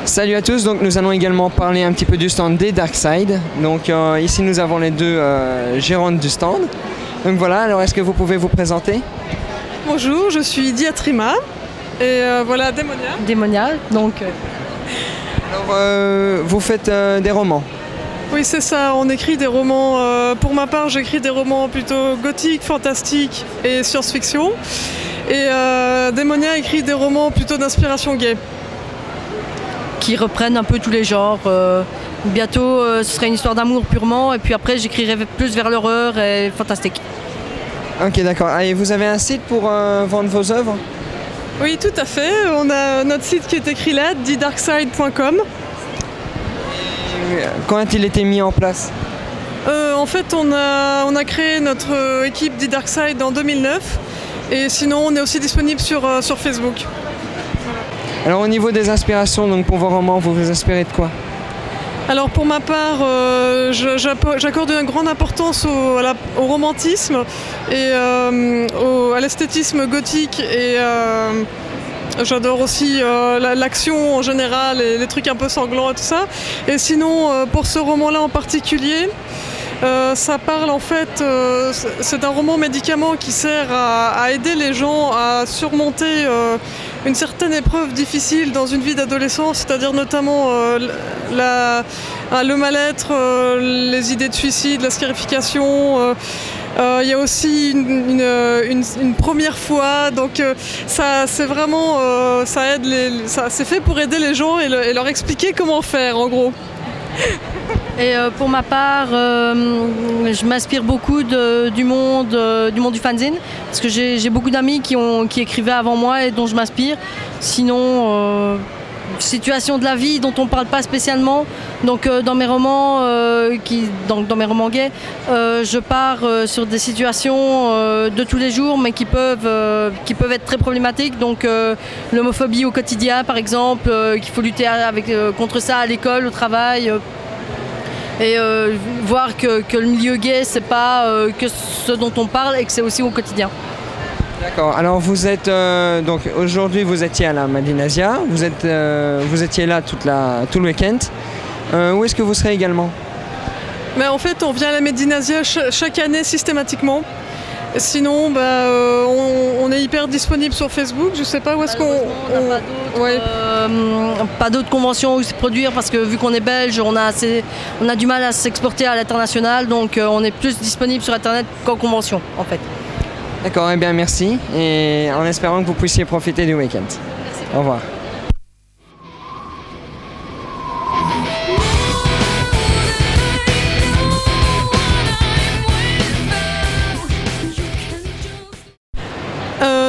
Salut à tous, donc nous allons également parler un petit peu du stand des Darkside. Donc ici nous avons les deux gérantes du stand. Donc voilà, alors est-ce que vous pouvez vous présenter? Bonjour, je suis Diatrima et voilà Démonia. Démonia, donc... Alors vous faites des romans? Oui, c'est ça, on écrit des romans. Pour ma part, j'écris des romans plutôt gothiques, fantastiques et science-fiction. Et Démonia écrit des romans plutôt d'inspiration gay. Qui reprennent un peu tous les genres. Bientôt, ce serait une histoire d'amour purement, et puis après, j'écrirai plus vers l'horreur et fantastique. Ok, d'accord. Et vous avez un site pour vendre vos œuvres? Oui, tout à fait. On a notre site qui est écrit là, didarkside.com. Quand a-t-il été mis en place? En fait, on a créé notre équipe d'Darkside en 2009. Et sinon, on est aussi disponible sur Facebook. Alors au niveau des inspirations, donc pour vos romans, vous vous inspirez de quoi? Alors pour ma part, j'accorde une grande importance au romantisme et à l'esthétisme gothique, et j'adore aussi l'action en général et les trucs un peu sanglants et tout ça. Et sinon, pour ce roman-là en particulier, ça parle en fait, c'est un roman médicament qui sert à aider les gens à surmonter une certaine épreuve difficile dans une vie d'adolescent, c'est-à-dire notamment le mal-être, les idées de suicide, la scarification. Il y a aussi une première fois, donc ça c'est vraiment, ça aide c'est fait pour aider les gens et leur expliquer comment faire en gros. Et pour ma part, je m'inspire beaucoup du monde du fanzine, parce que j'ai beaucoup d'amis qui écrivaient avant moi et dont je m'inspire. Sinon, situation de la vie dont on ne parle pas spécialement. Donc dans mes romans, dans mes romans gays, je pars sur des situations de tous les jours, mais qui peuvent être très problématiques. Donc l'homophobie au quotidien, par exemple, qu'il faut lutter contre ça à l'école, au travail. Et voir que le milieu gay, c'est pas que ce dont on parle, et que c'est aussi au quotidien. D'accord, alors vous êtes, donc aujourd'hui vous étiez à la Medinasia, vous étiez là tout le week-end. Où est-ce que vous serez également? Mais en fait, on vient à la Medinasia chaque année systématiquement. Sinon, on est hyper disponible sur Facebook. Je sais pas où est-ce qu'on... Pas d'autres conventions où se produire, parce que vu qu'on est belge, on a du mal à s'exporter à l'international, donc on est plus disponible sur Internet qu'en convention en fait. D'accord, eh bien merci, et en espérant que vous puissiez profiter du week-end. Au revoir.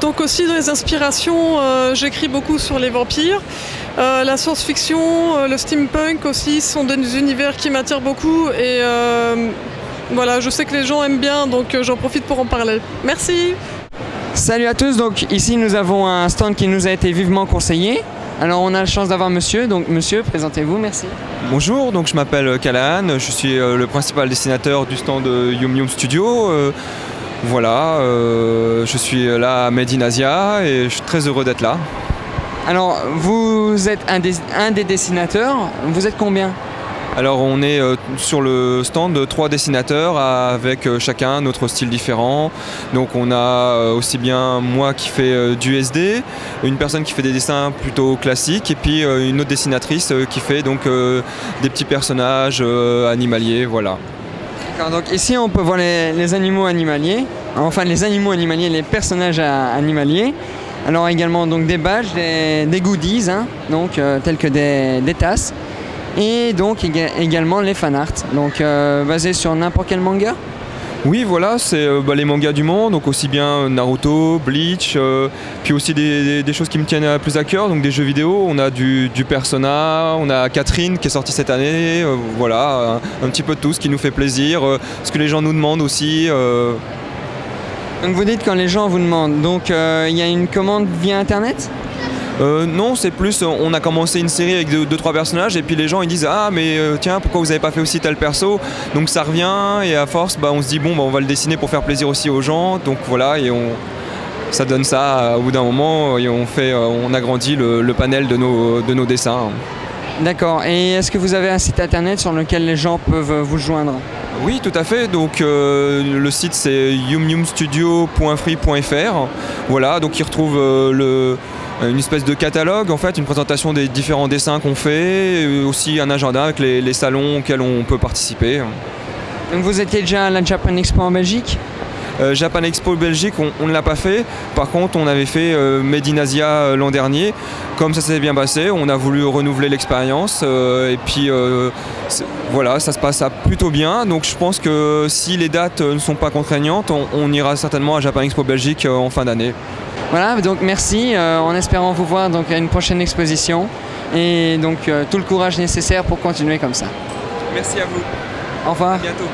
Donc aussi dans les inspirations, j'écris beaucoup sur les vampires. La science-fiction, le steampunk aussi sont des univers qui m'attirent beaucoup, et voilà, je sais que les gens aiment bien, donc j'en profite pour en parler. Merci. Salut à tous, donc ici nous avons un stand qui nous a été vivement conseillé. Alors on a la chance d'avoir monsieur, donc monsieur, présentez-vous, merci. Bonjour, donc je m'appelle Callahan, je suis le principal dessinateur du stand Yum Yum Studio. Voilà, je suis là à Medinasia et je suis très heureux d'être là. Alors vous êtes un des dessinateurs, vous êtes combien? Alors on est sur le stand de 3 dessinateurs avec chacun notre style différent. Donc on a aussi bien moi qui fais du SD, une personne qui fait des dessins plutôt classiques, et puis une autre dessinatrice qui fait donc des petits personnages animaliers, voilà. Donc ici on peut voir les animaux animaliers, enfin les animaux animaliers, les personnages animaliers. Alors également donc des badges, des goodies, hein, donc tels que des tasses, et donc également les fanarts, donc basés sur n'importe quel manga. Oui, voilà, c'est les mangas du monde, donc aussi bien Naruto, Bleach, puis aussi des choses qui me tiennent plus à cœur, donc des jeux vidéo. On a du Persona, on a Catherine qui est sortie cette année, voilà, un petit peu de tout, ce qui nous fait plaisir, ce que les gens nous demandent aussi. Donc vous dites quand les gens vous demandent, donc il y a une commande via internet? Non, c'est plus, on a commencé une série avec 2-3 personnages, et puis les gens ils disent ah mais tiens, pourquoi vous avez pas fait aussi tel perso, donc ça revient, et à force on se dit bon on va le dessiner pour faire plaisir aussi aux gens, donc voilà, et ça donne ça au bout d'un moment, et on agrandit le panel de nos dessins. D'accord. Et est-ce que vous avez un site internet sur lequel les gens peuvent vous joindre? Oui, tout à fait. Donc le site c'est yumyumstudio.free.fr. Voilà, donc ils retrouvent une espèce de catalogue, en fait, une présentation des différents dessins qu'on fait, et aussi un agenda avec les salons auxquels on peut participer. Donc vous étiez déjà à la Japan Expo en Belgique? Japan Expo Belgique, on ne l'a pas fait. Par contre, on avait fait Made in Asia l'an dernier. Comme ça s'est bien passé, on a voulu renouveler l'expérience. Et puis voilà, ça se passe plutôt bien. Donc je pense que si les dates ne sont pas contraignantes, on ira certainement à Japan Expo Belgique en fin d'année. Voilà, donc merci, en espérant vous voir donc, à une prochaine exposition. Et donc tout le courage nécessaire pour continuer comme ça. Merci à vous. Au revoir. À bientôt.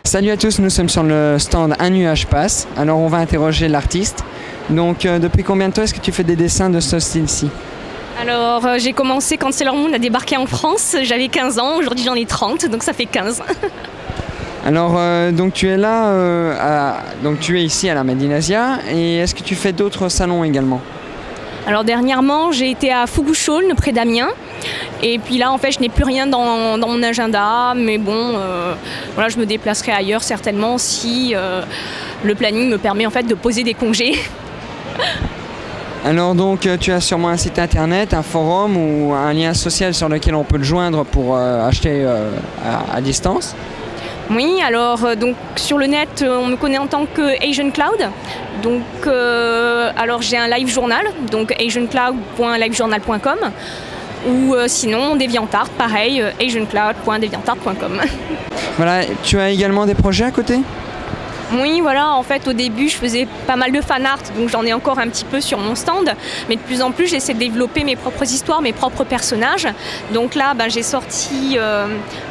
Salut à tous, nous sommes sur le stand Un Nuage Passe. Alors on va interroger l'artiste. Donc depuis combien de temps est-ce que tu fais des dessins de ce style-ci? Alors j'ai commencé quand Sailor Moon a débarqué en France, j'avais 15 ans, aujourd'hui j'en ai 30, donc ça fait 15. Alors donc tu es là, donc tu es ici à la Made in Asia, et est-ce que tu fais d'autres salons également? Alors dernièrement j'ai été à Fugushōn près d'Amiens, et puis là en fait je n'ai plus rien dans mon agenda, mais bon voilà, je me déplacerai ailleurs certainement si le planning me permet en fait de poser des congés. Alors donc tu as sûrement un site internet, un forum ou un lien social sur lequel on peut te joindre pour acheter à distance? Oui, alors donc sur le net on me connaît en tant que Asian Cloud. Donc alors j'ai un live journal, donc asiancloud.livejournal.com, ou sinon DeviantArt, pareil, asiancloud.deviantart.com. Voilà, tu as également des projets à côté? Oui, voilà, en fait au début je faisais pas mal de fan art, donc j'en ai encore un petit peu sur mon stand, mais de plus en plus j'essaie de développer mes propres histoires, mes propres personnages. Donc là j'ai sorti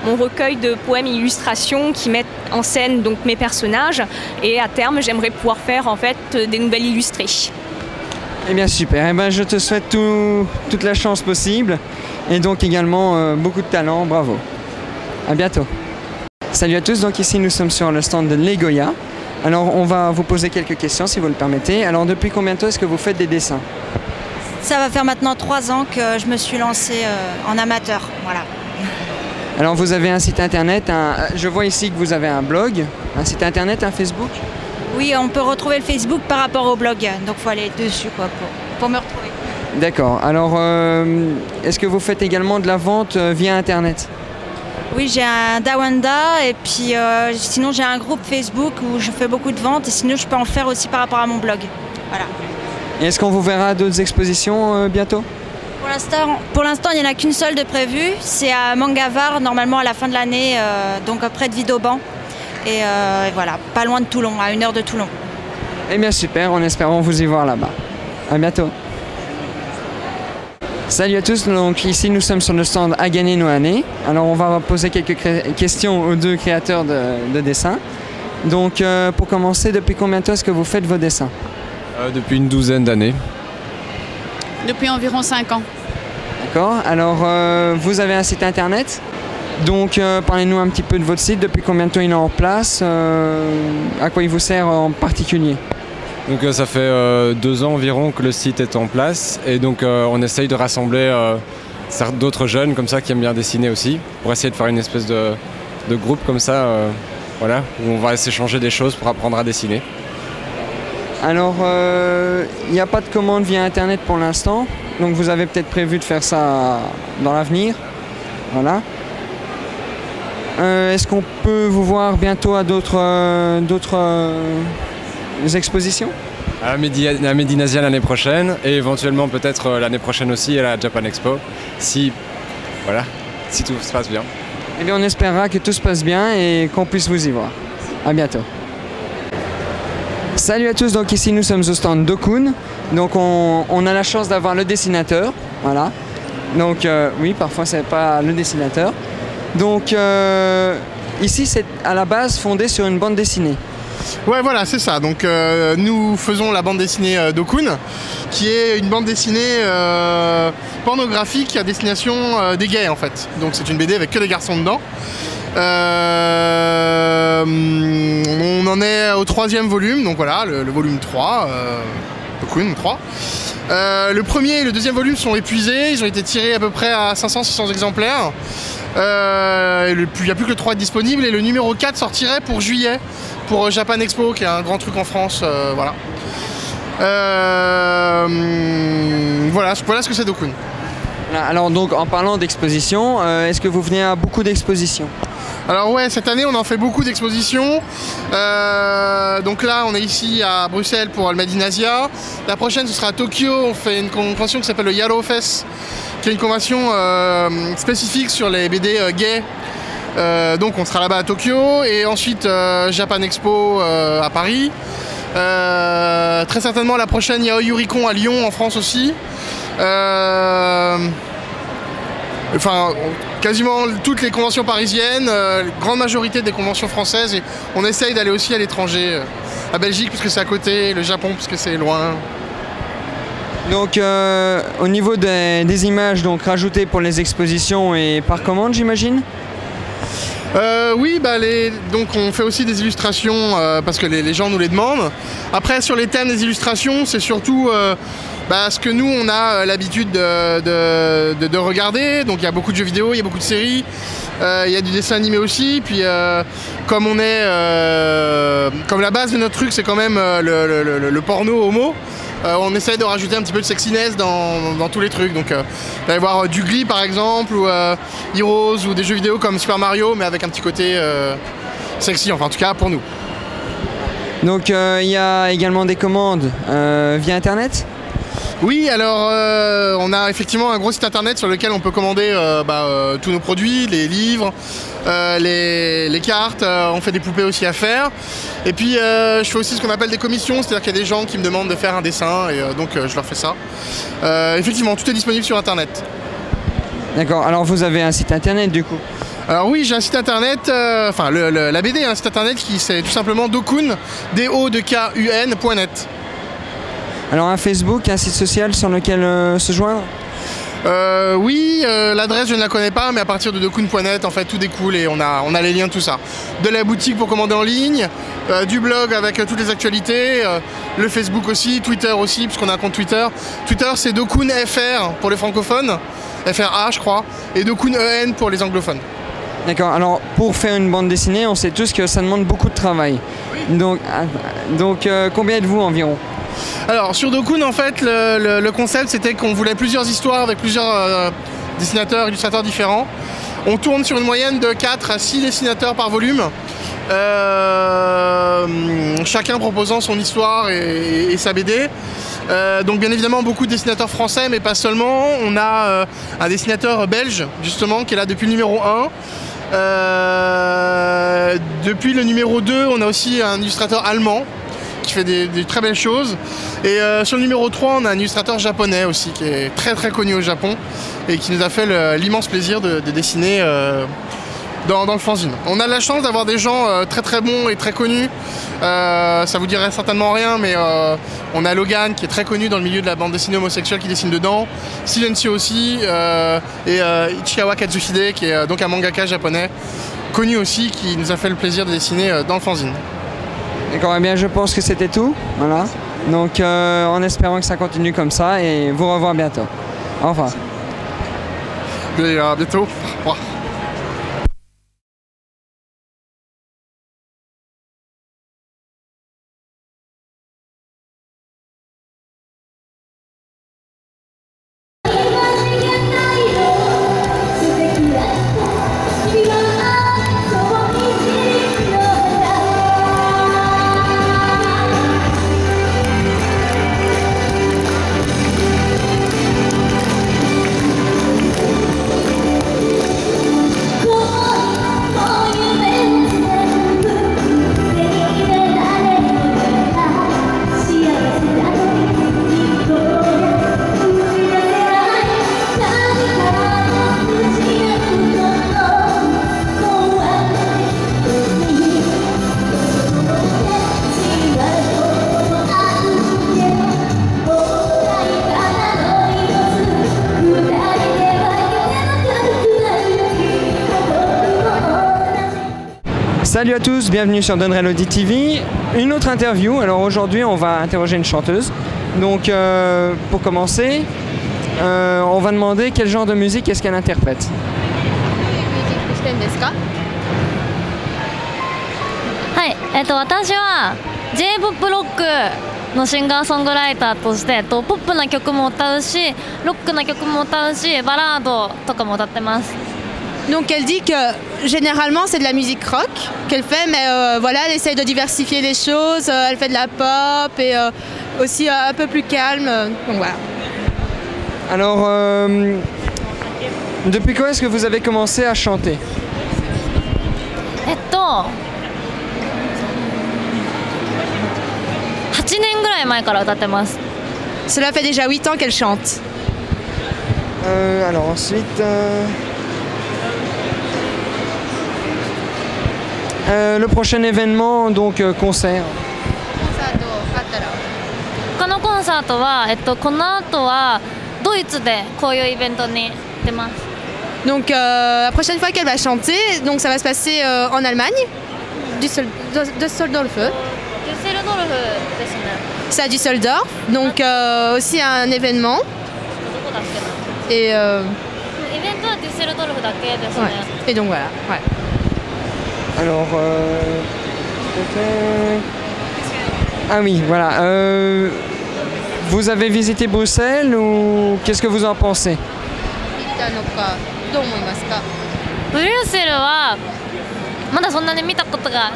mon recueil de poèmes et illustrations qui mettent en scène donc mes personnages, et à terme j'aimerais pouvoir faire en fait des nouvelles illustrées. Eh bien super, eh bien, je te souhaite toute la chance possible, et donc également beaucoup de talent, bravo. À bientôt. Salut à tous, donc ici nous sommes sur le stand de Legoya. Alors on va vous poser quelques questions si vous le permettez. Alors depuis combien de temps est-ce que vous faites des dessins? Ça va faire maintenant 3 ans que je me suis lancée en amateur, voilà. Alors vous avez un site internet, je vois ici que vous avez un blog, un site internet, un Facebook? Oui, on peut retrouver le Facebook par rapport au blog, donc il faut aller dessus quoi, pour me retrouver. D'accord, alors est-ce que vous faites également de la vente via internet? Oui, j'ai un Dawanda, et puis sinon j'ai un groupe Facebook où je fais beaucoup de ventes, et sinon je peux en faire aussi par rapport à mon blog. Voilà. Et est-ce qu'on vous verra à d'autres expositions bientôt? Pour l'instant, il n'y en a qu'une seule de prévue, c'est à Mangavar, normalement à la fin de l'année, donc près de Villeurbanne. Et voilà, pas loin de Toulon, à 1 heure de Toulon. Eh bien super, en espérant vous y voir là-bas. À bientôt. Salut à tous, donc ici nous sommes sur le stand Agane no Hane. Alors on va poser quelques questions aux deux créateurs de dessins. Donc pour commencer, depuis combien de temps est-ce que vous faites vos dessins? Depuis une douzaine d'années. Depuis environ 5 ans. D'accord, alors vous avez un site internet. Donc parlez-nous un petit peu de votre site, depuis combien de temps il est en place, à quoi il vous sert en particulier? Donc ça fait 2 ans environ que le site est en place, et donc on essaye de rassembler d'autres jeunes comme ça qui aiment bien dessiner aussi, pour essayer de faire une espèce de groupe comme ça, voilà, où on va s'échanger des choses pour apprendre à dessiner. Alors il n'y a pas de commande via internet pour l'instant, donc vous avez peut-être prévu de faire ça dans l'avenir. Voilà. Est-ce qu'on peut vous voir bientôt à d'autres expositions? À la Made in Asia l'année prochaine, et éventuellement peut-être l'année prochaine aussi à la Japan Expo, si tout se passe bien. Eh bien on espérera que tout se passe bien et qu'on puisse vous y voir. À bientôt. Salut à tous, donc ici nous sommes au stand Dokun. Donc on a la chance d'avoir le dessinateur, voilà. Donc oui, parfois c'est pas le dessinateur. Donc ici c'est à la base fondé sur une bande dessinée. Ouais, voilà, c'est ça. Donc nous faisons la bande dessinée Dokun, qui est une bande dessinée pornographique à destination des gays en fait. Donc c'est une BD avec que des garçons dedans. On en est au 3e volume, donc voilà, le volume 3, Dokun 3. Le premier et le deuxième volume sont épuisés, ils ont été tirés à peu près à 500-600 exemplaires. Il n'y a plus que le 3 disponible et le numéro 4 sortirait pour juillet, pour Japan Expo, qui est un grand truc en France. Voilà. Voilà ce que c'est Dokun. Alors donc en parlant d'exposition, est-ce que vous venez à beaucoup d'expositions? Alors ouais, cette année on en fait beaucoup d'expositions. Donc là on est ici à Bruxelles pour le Made in Asia. La prochaine ce sera à Tokyo, on fait une convention qui s'appelle le Yaro Fest, qui est une convention spécifique sur les BD gays. Donc on sera là-bas à Tokyo et ensuite Japan Expo à Paris. Très certainement la prochaine Yao Yuricon à Lyon en France aussi. Enfin, quasiment toutes les conventions parisiennes, grande majorité des conventions françaises, et on essaye d'aller aussi à l'étranger, à Belgique puisque c'est à côté, le Japon puisque c'est loin. Donc au niveau des images donc rajoutées pour les expositions et par commande, j'imagine? Oui, donc on fait aussi des illustrations parce que les gens nous les demandent. Après sur les thèmes des illustrations, c'est surtout ce que nous on a l'habitude de regarder. Donc il y a beaucoup de jeux vidéo, il y a beaucoup de séries, il y a du dessin animé aussi. Puis comme la base de notre truc c'est quand même le porno homo, on essaye de rajouter un petit peu de sexiness dans tous les trucs. Donc il va y avoir du Glee par exemple, ou Heroes, ou des jeux vidéo comme Super Mario, mais avec un petit côté sexy, enfin en tout cas pour nous. Donc il y a également des commandes via internet? Oui, alors on a effectivement un gros site internet sur lequel on peut commander tous nos produits, les livres, les cartes, on fait des poupées aussi à faire. Et puis je fais aussi ce qu'on appelle des commissions, c'est-à-dire qu'il y a des gens qui me demandent de faire un dessin et donc je leur fais ça. Effectivement, tout est disponible sur internet. D'accord, alors vous avez un site internet du coup? Alors oui, j'ai un site internet, la BD a un site internet qui c'est tout simplement Dokun, dokun.net. Alors un Facebook, un site social sur lequel se joindre? Oui, l'adresse je ne la connais pas, mais à partir de dokun.net en fait tout découle et on a les liens, tout ça. De la boutique pour commander en ligne, du blog avec toutes les actualités, le Facebook aussi, Twitter aussi, puisqu'on a un compte Twitter. Twitter c'est Dokun FR pour les francophones, FRA je crois, et Dokun EN pour les anglophones. D'accord, alors pour faire une bande dessinée, on sait tous que ça demande beaucoup de travail. Oui. Donc combien êtes-vous environ? Alors sur Dokun en fait le concept c'était qu'on voulait plusieurs histoires avec plusieurs dessinateurs, illustrateurs différents. On tourne sur une moyenne de 4 à 6 dessinateurs par volume, chacun proposant son histoire et sa BD. Donc bien évidemment beaucoup de dessinateurs français mais pas seulement. On a un dessinateur belge justement qui est là depuis le numéro 1. Depuis le numéro 2 on a aussi un illustrateur allemand qui fait des très belles choses. Et sur le numéro 3, on a un illustrateur japonais aussi qui est très très connu au Japon et qui nous a fait l'immense plaisir de dessiner dans le fanzine. On a la chance d'avoir des gens très très bons et très connus. Ça vous dirait certainement rien, mais on a Logan qui est très connu dans le milieu de la bande dessinée homosexuelle qui dessine dedans, Silencio aussi, et Ichikawa Katsuhide qui est donc un mangaka japonais connu aussi qui nous a fait le plaisir de dessiner dans le fanzine. D'accord, eh bien je pense que c'était tout, voilà. Donc en espérant que ça continue comme ça et vous revoir bientôt. Au revoir. Et à bientôt. Au revoir. Salut à tous, bienvenue sur Donrelody TV. Une autre interview. Alors aujourd'hui, on va interroger une chanteuse. Donc pour commencer, on va demander quel genre de musique est-ce qu'elle interprète. はい、私は J-POP ロックのシンガーソングライターとして、ポップな曲も歌うし、ロックな曲も歌うし、バラードとかも歌ってます。 Donc elle dit que généralement c'est de la musique rock qu'elle fait, mais voilà, elle essaye de diversifier les choses, elle fait de la pop et aussi un peu plus calme, donc voilà. Alors, depuis quand est-ce que vous avez commencé à chanter? 8年ぐらい前から歌ってます。 Cela fait déjà 8 ans qu'elle chante. Alors ensuite... le prochain événement, donc concert. 他のコンサートは、この後はドイツでこういうイベントに出ます。 Donc la prochaine fois qu'elle va chanter, donc ça va se passer en Allemagne, Düsseldorf. C'est à Düsseldorf, donc aussi un événement. Et, et donc voilà. Ouais. Alors, ah oui, voilà. Vous avez visité Bruxelles ou qu'est-ce que vous en pensez? ブリュッセルはまだそんなに見たことが、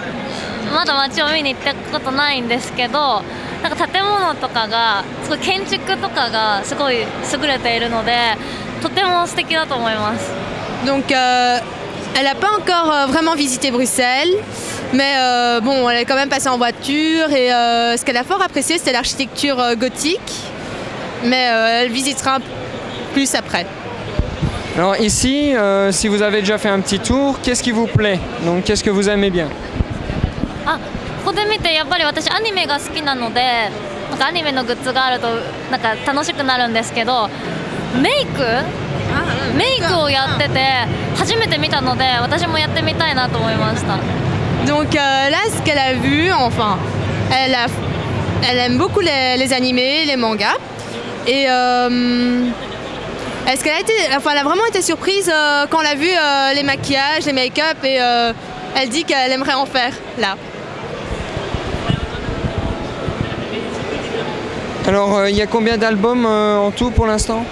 まだ街を見に行ったことないんですけど、なんか建物とかがすごい建築とかがすごい優れているので、とても素敵だと思います。 Donc elle n'a pas encore vraiment visité Bruxelles, mais bon, elle est quand même passée en voiture et ce qu'elle a fort apprécié, c'était l'architecture gothique, mais elle visitera plus après. Alors ici, si vous avez déjà fait un petit tour, qu'est-ce qui vous plaît? Donc qu'est-ce que vous aimez bien? ここで見てやっぱり私アニメが好きなので、なんかアニメのグッズがあるとなんか楽しくなるんですけど、メイクをやってて初めて見たので、私もやってみたいなと思いました。 Donc là, ce qu'elle a vu, enfin, elle aime beaucoup les animés, les mangas, et est-ce qu'elle a été, enfin, elle a vraiment été surprise quand elle a vu les maquillages, les make-up, et elle dit qu'elle aimerait en faire là. Alors, il y a combien d'albums en tout pour l'instant?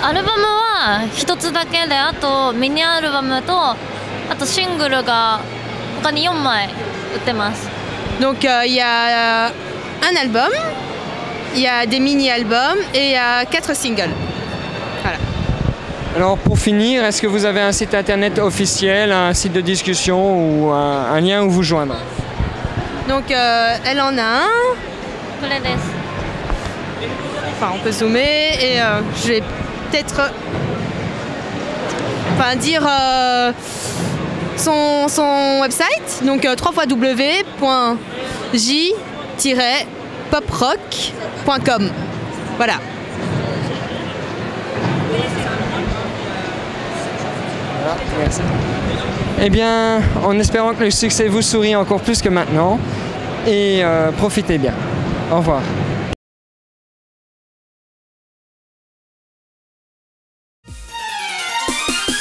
アルバムは一つだけで、あとミニアルバムとあとシングルが他に4枚売ってます。 Donc il y a un album, il y a des mini-albums et il y a 4 singles. Voilà. Alors pour finir, est-ce que vous avez un site internet officiel, un site de discussion ou un lien où vous joindre? Donc elle en a un. Enfin, on peut zoomer et je vais peut-être dire son website, donc www.j-poprock.com. Voilà. Merci. Eh bien, en espérant que le succès vous sourit encore plus que maintenant, et profitez bien. Au revoir.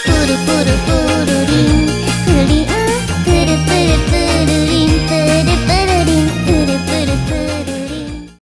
Puru puru puru